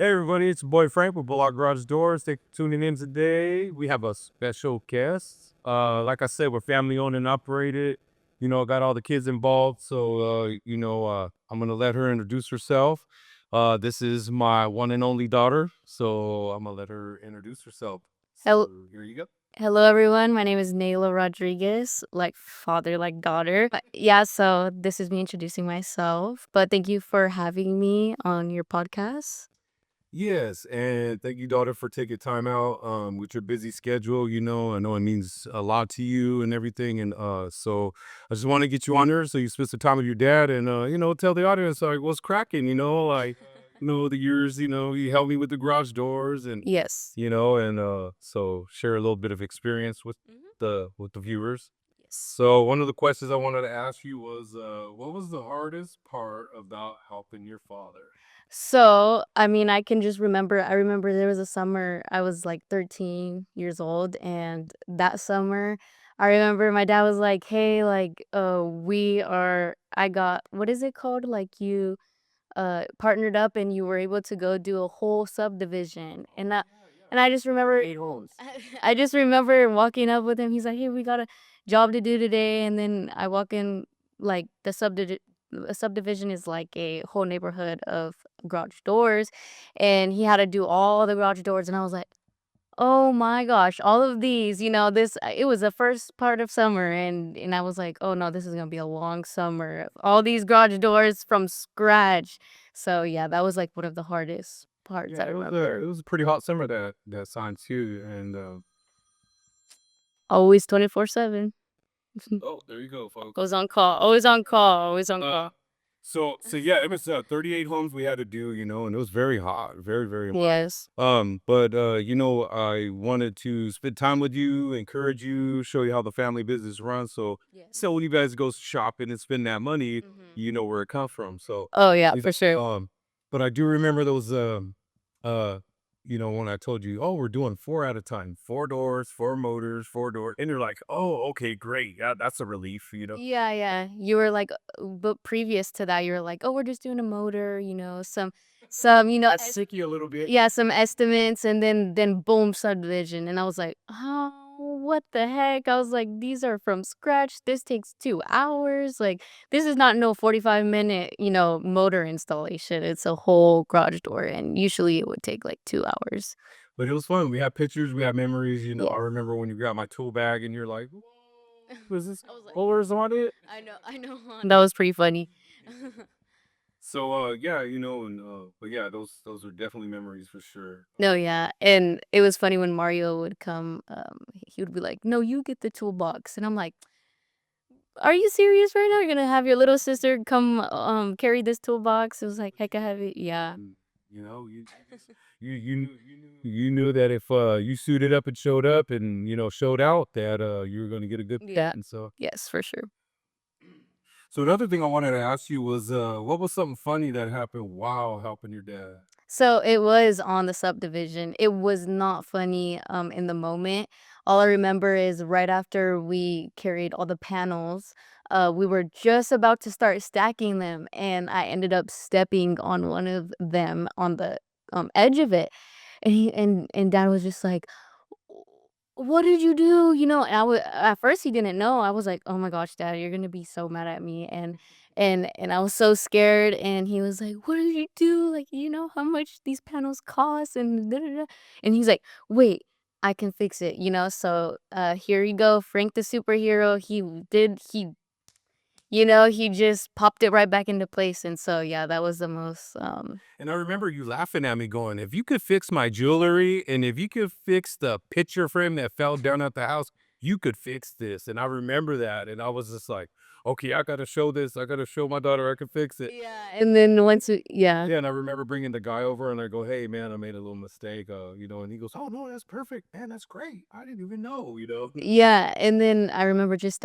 Hey everybody, it's your boy Frank with Bullock Garage Doors. Thanks for tuning in today. We have a special guest. Like I said, we're family owned and operated. Got all the kids involved. So I'm gonna let her introduce herself. This is my one and only daughter. So I'm gonna let her introduce herself. Hel- So here you go. Hello, everyone. My name is Nayla Rodriguez, like father, like daughter. Yeah, so this is me introducing myself. But thank you for having me on your podcast. Yes, and thank you, daughter, for taking time out with your busy schedule. I know it means a lot to you and everything. And so I just want to get you on there so you spend some time with your dad and tell the audience like what's cracking, the years, you helped me with the garage doors and Yes. so share a little bit of experience with Mhm. the viewers. Yes. So one of the questions I wanted to ask you was what was the hardest part about helping your father? So, I mean, I can just remember, I remember there was a summer, I was like 13 years old. And that summer, I remember my dad was like, hey, like, I got, what is it called? Like, you partnered up and you were able to go do a whole subdivision. And I just remember 8 homes. I just remember walking up with him. He's like, "Hey, we got a job to do today." And then I walk in, like, a subdivision is like a whole neighborhood of garage doors, and he had to do all the garage doors. And I was like, oh my gosh, all of these, it was the first part of summer. And I was like, oh no, this is gonna be a long summer. All these garage doors from scratch. So yeah, that was like one of the hardest parts Yeah, I it remember. was a pretty hot summer that sign too, and Always 24/7. oh, there you go, folks. Always on call. Always on call. Always on Uh, call. so yeah, it was 38 homes we had to do, and it was very hot, very very. Yes. But I wanted to spend time with you, encourage you, show you how the family business runs. Yes. So when you guys go shopping and spend that money, Mhm. you know where it comes from. So, Oh yeah, if- for sure. but I do remember those uh when I told you, oh, we're doing four at a time, four doors, four motors, four doors, and you're like, oh, okay, great, yeah, that's a relief. Yeah, yeah. You were like, but previous to that, you were like, oh, we're just doing a motor, some, That's sicky a little bit. yeah, some estimates, and then boom, subdivision. And I was like, oh, what the heck? I was like, these are from scratch. This takes 2 hours. Like, this is not no 45-minute, motor installation. It's a whole garage door, and usually it would take like 2 hours. But it was fun. We had pictures, we had memories. Yeah. I remember when you got my tool bag and you're like, was this I was like, rollers on it? I know. That was pretty funny. So yeah, and but yeah, those are definitely memories for sure. No, yeah, and it was funny when Mario would come, he would be like, "No, you get the toolbox," and I'm like, "Are you serious right now? You're gonna have your little sister come, carry this toolbox?" It was like hecka heavy. Yeah. And, you knew that if you suited up and showed up and showed out that you were going to get a good Yeah. and so Yes, for sure. another thing I wanted to ask you was what was something funny that happened while helping your dad? So it was on the subdivision. It was not funny in the moment. All I remember is right after we carried all the panels, we were just about to start stacking them, and I ended up stepping on one of them on the edge of it. And dad was just like, what did you do? And at first he didn't know. I was like, "Oh my gosh, dad, you're gonna be so mad at me." And I was so scared. And he was like, "What did you do? Like, you know how much these panels cost?" And da, da, da. And he's like, "Wait, I can fix it." So here you go, Frank the superhero. He just popped it right back into place. And so yeah, that was the most And I remember you laughing at me going, if you could fix my jewelry and if you could fix the picture frame that fell down at the house, you could fix this. And I remember that. And I was just like, okay, I got to show this. I got to show my daughter I can fix it. yeah. And then yeah. Yeah. And I remember bringing the guy over and I go, hey, man, I made a little mistake. And he goes, oh, no, that's perfect. Man, that's great. I didn't even know. Yeah, and then I remember just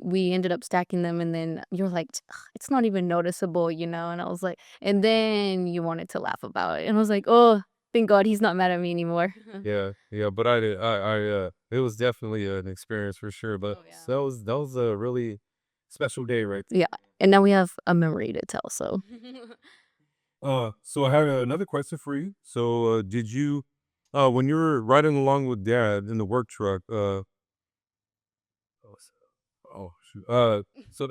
we ended up stacking them. And then you're like, It's not even noticeable," and I was like, and then you wanted to laugh about it, and I was like, "Oh, thank God he's not mad at me anymore." Yeah. Yeah. But I did. It was definitely an experience for sure. But Oh, yeah. that was a really special day right Yeah, and now we have a memory to tell, so So I have another question for you. So, did you, when you were riding along with dad in the work truck, oh, shoot, so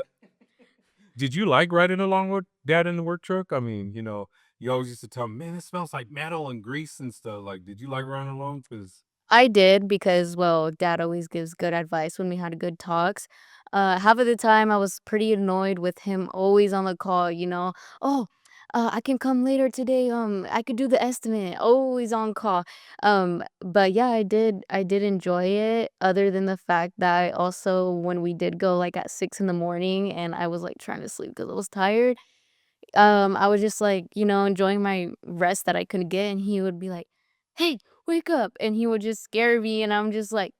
did you like riding along with dad in the work truck? I mean, you always used to tell me, man, it smells like metal and grease and stuff. Like, did you like riding along? Cause I did because, well, dad always gives good advice when we had good talks. Half of the time I was pretty annoyed with him always on the call, "Oh, I can come later today. I could do the estimate." Always on call. But yeah, I did enjoy it other than the fact that I also when we did go like at 6 in the morning and I was like trying to sleep because I was tired, I was just like, enjoying my rest that I couldn't get, and he would be like, "Hey, wake up!" And he would just scare me, and I'm just like,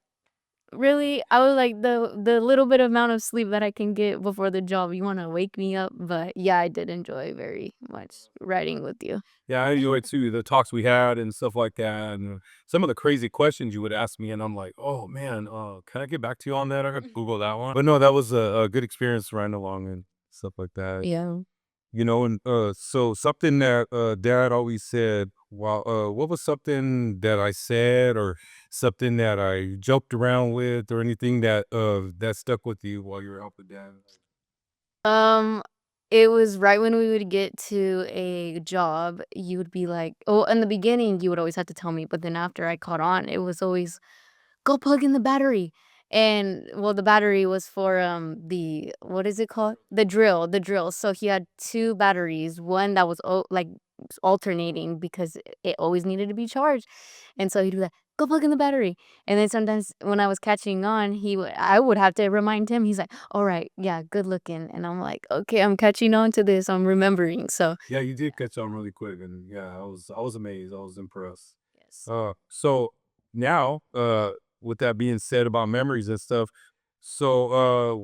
"Really?" I was like, the little bit amount of sleep that I can get before the job, you want to wake me up? But yeah, I did enjoy very much riding with you. yeah, I enjoyed too the talks we had and stuff like that, and some of the crazy questions you would ask me, and I'm like, oh man, can I get back to you on that? I could Google that one. But no, that was a good experience riding along and stuff like that. Yeah. And so something that dad always said, what was something that I said or something that I joked around with or anything that stuck with you while you were helping dad? Um, it was right when we would get to a job, you would be like, oh, in the beginning, you would always have to tell me, but then after I caught on, it was always go plug in the battery. And well, the battery was for the what is it called? The drill. So he had two batteries, one that was like alternating because it always needed to be charged. And so he'd be like, go plug in the battery. And then sometimes when I was catching on, I would have to remind him. He's like, all right, yeah, good looking. And I'm like, okay, I'm catching on to this. I'm remembering. So Yeah, you did catch on really quick, and yeah, I was amazed. I was impressed. yes. So now, with that being said about memories and stuff, so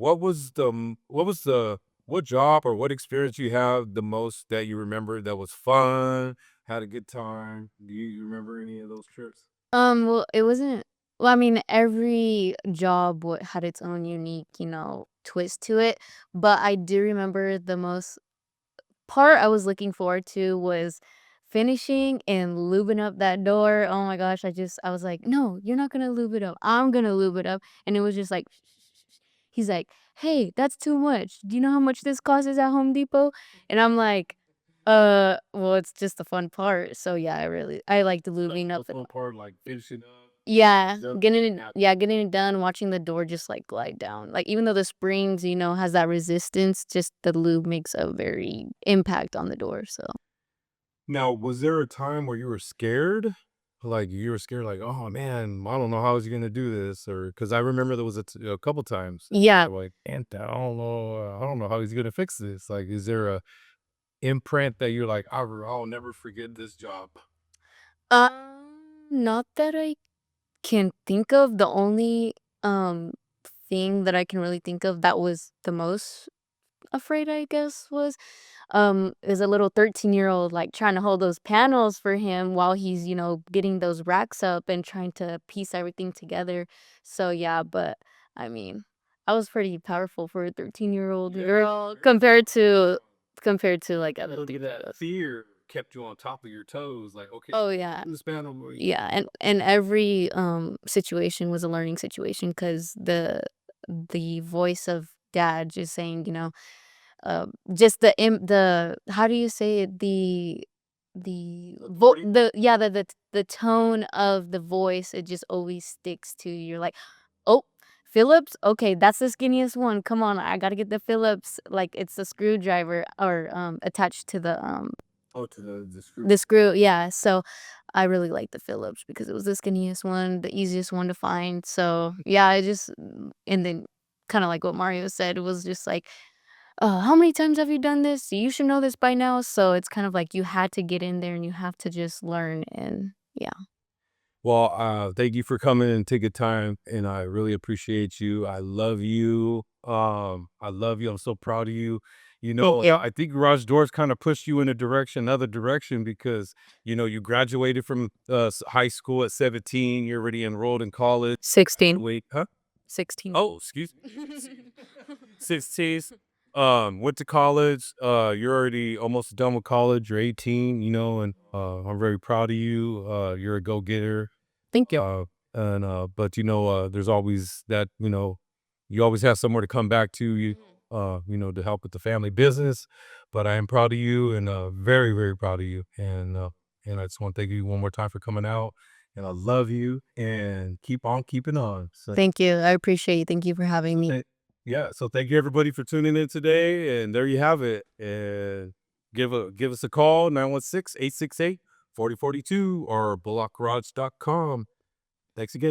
what job or what experience you have the most that you remember that was fun, had a good time? Do you remember any of those trips? Well, it wasn't well, I mean, every job had its own unique, twist to it, but I do remember the most part I was looking forward to was finishing and lubing up that door. Oh my gosh, I was like, "No, you're not gonna lube it up. I'm gonna lube it up." And it was just like he's like, "Hey, that's too much. Do you know how much this costs at Home Depot?" And I'm like, well, it's just the fun part." So yeah, I like the lubing The up. fun part, like finishing up, Yeah, stuff. getting it done, watching the door just, like, glide down. Like, even though the springs, has that resistance, just the lube makes a very impact on the door, so Now, was there a time where you were scared? Like, you were scared, like, "Oh, man, I don't know how he's gonna do this," or because I remember there was a couple times, yeah. I'm like, "And I don't know how he's gonna fix this." Like, is there a imprint that you're like, I'll never forget this job." Not that I can think of. The only, thing that I can really think of that was the most afraid, I guess, is a little 13-year-old, like, trying to hold those panels for him while he's, getting those racks up and trying to piece everything together. So, yeah, but, I mean, I was pretty powerful for a 13-year-old Yeah, girl very compared to, like, other so that people. fear kept you on top of your toes, like, "Okay, Oh, yeah. this panel, boy." Yeah, and every, situation was a learning situation because the voice of dad just saying, just the how do you say it? Authority? The yeah, the tone of the voice, it just always sticks to you. You're like, "Oh, Phillips? Okay, that's the skinniest one. Come on, I gotta get the Phillips." Like, it's the screwdriver or, attached to Oh, to the screw. the screw, yeah, so I really like the Phillips because it was the skinniest one, the easiest one to find, so, yeah, and then kinda like what Mario said, it was just like, how many times have you done this? You should know this by now." So it's kind of like you had to get in there and you have to just learn and yeah. Well, thank you for coming and taking time, and I really appreciate you. I love you. I love you. I'm so proud of you. Yeah, I think Garage Doors kind of pushed you in a direction, another direction, because you graduated from high school at 17. You're already enrolled in college. 16. Wait, huh? 16. Oh, excuse me. 16. Went to college. You're already almost done with college. You're 18, and I'm very proud of you. You're a go-getter. Thank you. And but there's always that, you always have somewhere to come back to to help with the family business. But I am proud of you and very, very proud of you. And I just want to thank you one more time for coming out. And I love you and keep on keeping on. So Thank you. I appreciate you. Thank you for having me. yeah, so thank you everybody for tuning in today, and there you have it. And give us a call 916-868-4042 or bullockgarage.com. Thanks again.